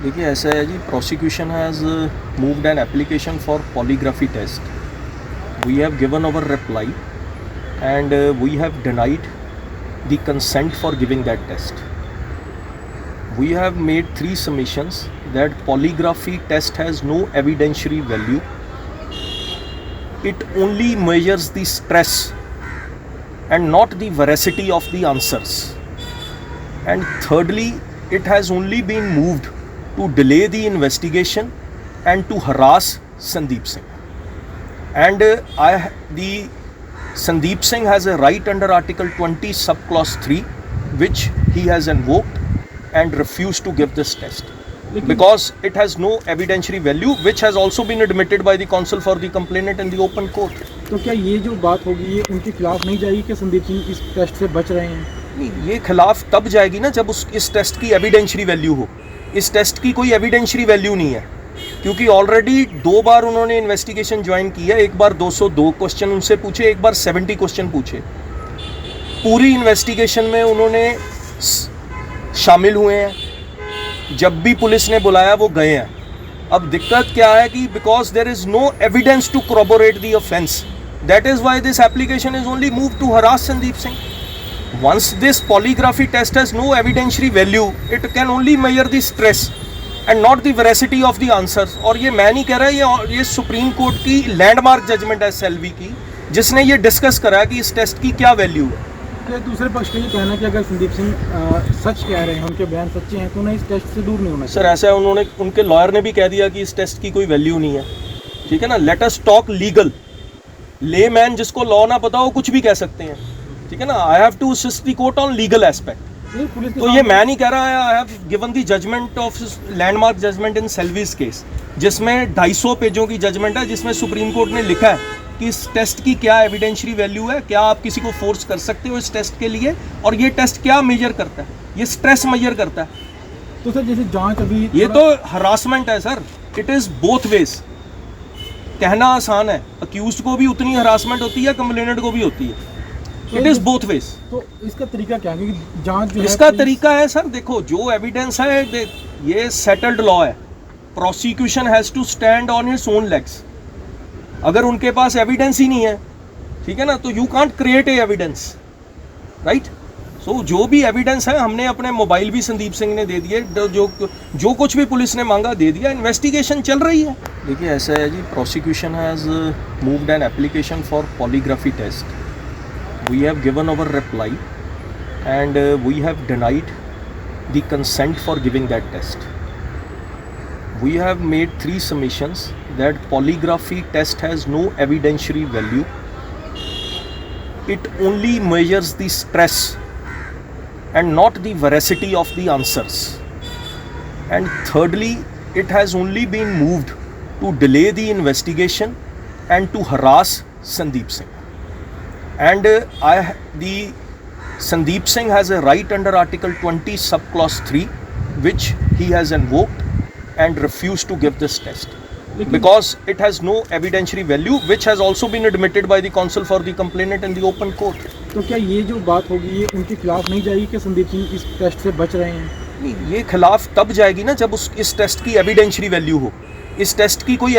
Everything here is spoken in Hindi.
देखिए ऐसा है जी, prosecution has moved an application for polygraphy test. We have given our reply and we have denied the consent for giving that test. We have made 3 submissions that polygraphy test has no evidentiary value. It only measures the stress and not the veracity of the answers. And thirdly, it has only been moved to delay the investigation and to harass Sandeep Singh. And the Sandeep Singh has a right under Article 20 subclause 3, which he has invoked and refused to give this test because it has no evidentiary value, which has also been admitted by the counsel for the complainant in the open court. तो क्या ये जो बात होगी ये उनके खिलाफ नहीं जाएगी कि संदीप सिंह इस टेस्ट से बच रहे हैं? नहीं, ये खिलाफ तब जाएगी ना जब इस टेस्ट की एविडेंशियरी वैल्यू हो. इस टेस्ट की कोई एविडेंशियरी वैल्यू नहीं है, क्योंकि ऑलरेडी 2 बार उन्होंने इन्वेस्टिगेशन ज्वाइन की है. एक बार 202 क्वेश्चन उनसे पूछे, एक बार 70 क्वेश्चन पूछे. पूरी इन्वेस्टिगेशन में उन्होंने शामिल हुए हैं. जब भी पुलिस ने बुलाया वो गए हैं. अब दिक्कत क्या है कि because there is no evidence to corroborate the offense, that is why this application is only moved to harass Sandeep Singh. Once this polygraphy test has no evidentiary value, it can only measure the stress and not the veracity of the answers. और ये मैं नहीं कह रहा, ये सुप्रीम कोर्ट की लैंडमार्क जजमेंट है सेल्वी की, जिसने ये डिस्कस करा कि इस टेस्ट की क्या वैल्यू है. दूसरे पक्ष का ये कहना है कि अगर संदीप सिंह सच कह रहे हैं, उनके बयान सच्चे हैं, तो उन्हें इस टेस्ट से दूर नहीं होना चाहिए. सर ऐसा है, उनके लॉयर ने भी कह दिया कि इस टेस्ट की कोई वैल्यू नहीं है. ठीक है ना, लेट अस टॉक लीगल. ले मैन जिसको लॉ ना पता हो कुछ भी कह सकते हैं. ठीक है ना, I have to assist the court on legal aspect. तो ये मैं नहीं कह रहा है. I have given the judgment of landmark judgment in Selvi's case, जिसमें 250 पेजों की जजमेंट है, जिसमें सुप्रीम कोर्ट ने लिखा है कि इस टेस्ट की क्या एविडेंशियरी वैल्यू है, क्या आप किसी को फोर्स कर सकते हो इस टेस्ट के लिए, और ये टेस्ट क्या मेजर करता है. ये स्ट्रेस मेजर करता है. तो सर जैसे जांच अभी ये तो हरासमेंट है sir. It is both ways. कहना आसान है, अक्यूज्ड को भी उतनी हरासमेंट होती है, कंप्लेनेंट को भी होती है. It is both ways. तो इसका तरीका क्या है? क्योंकि जांच जो इसका तरीका है सर, देखो जो एविडेंस है, ये सेटल्ड लॉ है. Prosecution has to stand on his own legs. अगर उनके पास एविडेंस ही नहीं है, ठीक है ना, तो you can't create a evidence, right. So जो भी एविडेंस है, हमने अपने मोबाइल भी संदीप सिंह ने दे दिए, जो कुछ भी पुलिस ने मांगा दे दिया. इन्वेस्टिगेशन चल रही है. देखिए ऐसा है जी, prosecution has moved an application for polygraphy test. We have given our reply and we have denied the consent for giving that test. We have made 3 submissions that polygraphy test has no evidentiary value. It only measures the stress and not the veracity of the answers. And thirdly, it has only been moved to delay the investigation and to harass Sandeep Singh. And the Sandeep Singh has a right under Article 20 subclause 3, which he has invoked and refused to give this test because it has no evidentiary value, which has also been admitted by the counsel for the complainant in the open court. तो क्या ये जो बात होगी ये उनके खिलाफ नहीं जाएगी कि संदीप सिंह इस टेस्ट से बच रहे हैं? नहीं, ये खिलाफ तब जाएगी ना जब इस टेस्ट की एविडेंशियरी वैल्यू हो. इस टेस्ट की कोई